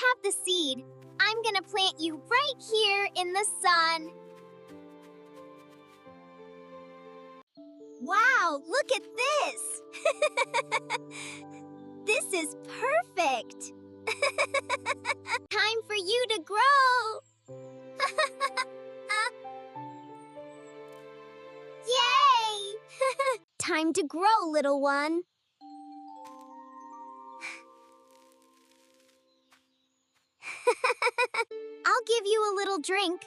have the seed. I'm gonna plant you right here in the sun. Wow, look at this! This is perfect! Time for you to grow! Yay! Time to grow, little one. I'll give you a little drink.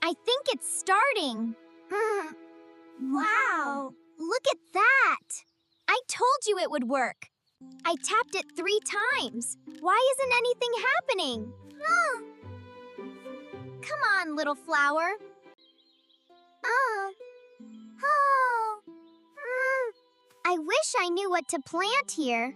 I think it's starting. Wow, look at that. I told you it would work. I tapped it 3 times. Why isn't anything happening? Come on, little flower. I wish I knew what to plant here.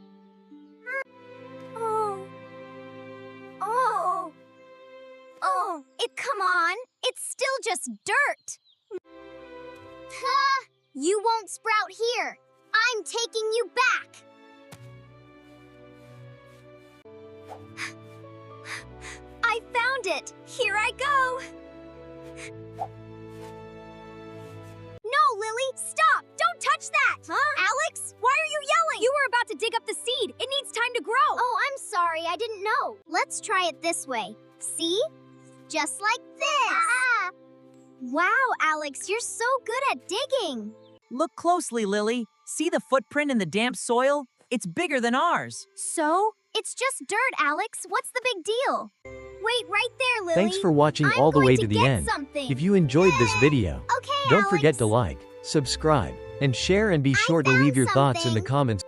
Come on. It's still just dirt. You won't sprout here. I'm taking you back. I found it. Here I go. No, Lily, stop. Don't touch that. Alex, why are you yelling? You were about to dig up the seed. It needs time to grow. Oh, I'm sorry. I didn't know. Let's try it this way. See? Just like this. Wow, Alex, you're so good at digging. Look closely, Lily. See the footprint in the damp soil? It's bigger than ours. So? It's just dirt, Alex. What's the big deal? Wait right there, Lily. Thanks for watching all the way to the end. If you enjoyed this video, don't forget to like, subscribe, and share, and be sure to leave your thoughts in the comments.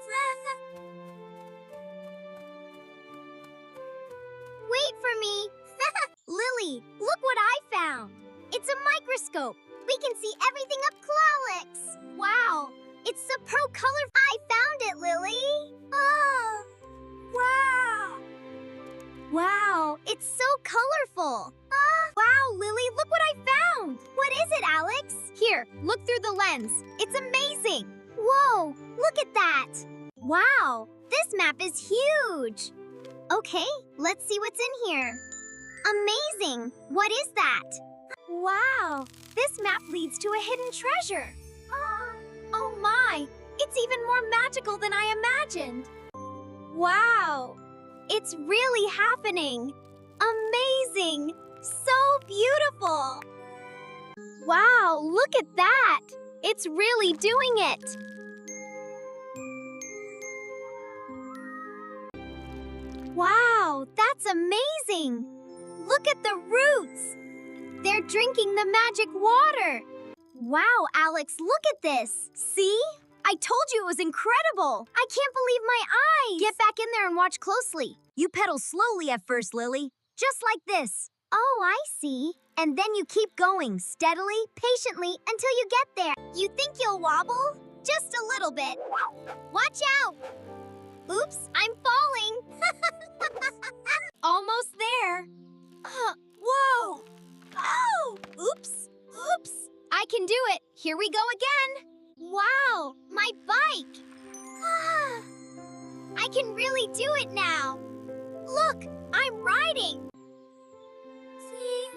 Wait for me. Lily, look what I found. It's a microscope. We can see everything up close. Wow, it's the pro color. I found it, Lily. Oh, wow. Wow, it's so colorful. Wow, Lily, look what I found. What is it, Alex? Here, look through the lens. It's amazing. Whoa, look at that. Wow, this map is huge. Okay, let's see what's in here. Amazing. What is that? Wow, this map leads to a hidden treasure. Oh my, it's even more magical than I imagined. Wow, it's really happening. Amazing, so beautiful. Wow, look at that. It's really doing it. Wow, that's amazing. Look at the roots. They're drinking the magic water. Wow, Alex, look at this. See? I told you it was incredible. I can't believe my eyes. Get back in there and watch closely. You pedal slowly at first, Lily. Just like this. Oh, I see. And then you keep going steadily, patiently, until you get there. You think you'll wobble? Just a little bit. Watch out. Oops, I'm falling. Almost there. Whoa. Oh, oops. I can do it. Here we go again. Wow, my bike. I can really do it now. Look, I'm riding. See?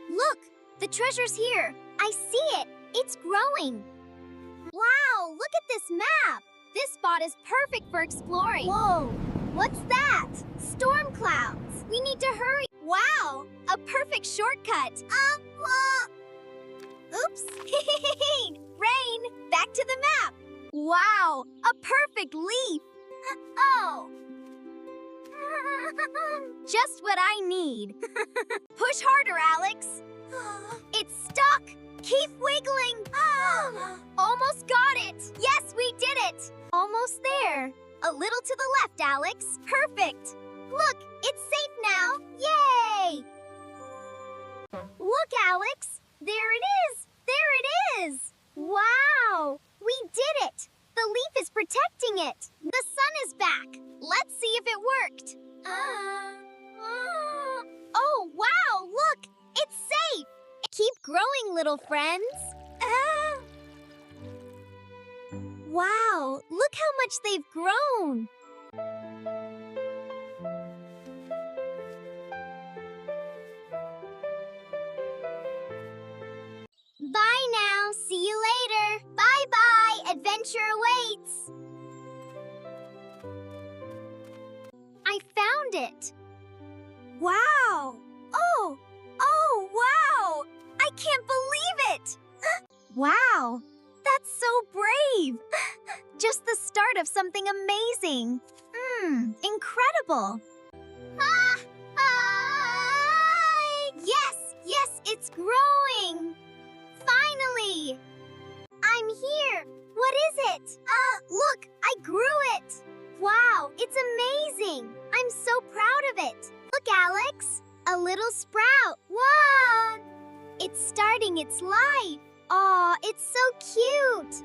Look, the treasure's here. I see it. It's growing. Wow, look at this map. This spot is perfect for exploring. Whoa, what's that? Storm clouds. We need to hurry. Wow, a perfect shortcut. Oops. Rain, back to the map. Wow, a perfect leaf. Oh. Just what I need. Push harder, Alex. It's stuck. Keep wiggling. Almost got it. Yes, we did it. Almost there. A little to the left, Alex. Perfect. Look, it's safe now. Yay! Look, Alex. There it is. There it is. Wow, we did it. The leaf is protecting it. The sun is back. Let's see if it worked. Oh, wow, look. It's safe. Keep growing, little friends. Wow, look how much they've grown. Bye now. See you later. Bye-bye. Adventure awaits. I found it. Wow. Oh, wow. I can't believe it. Wow. That's so brave. Just the start of something amazing. Incredible. Yes, it's growing. Finally! I'm here! What is it? Look, I grew it! Wow, it's amazing! I'm so proud of it! Look, Alex! A little sprout! Wow! It's starting its life! Aw, it's so cute!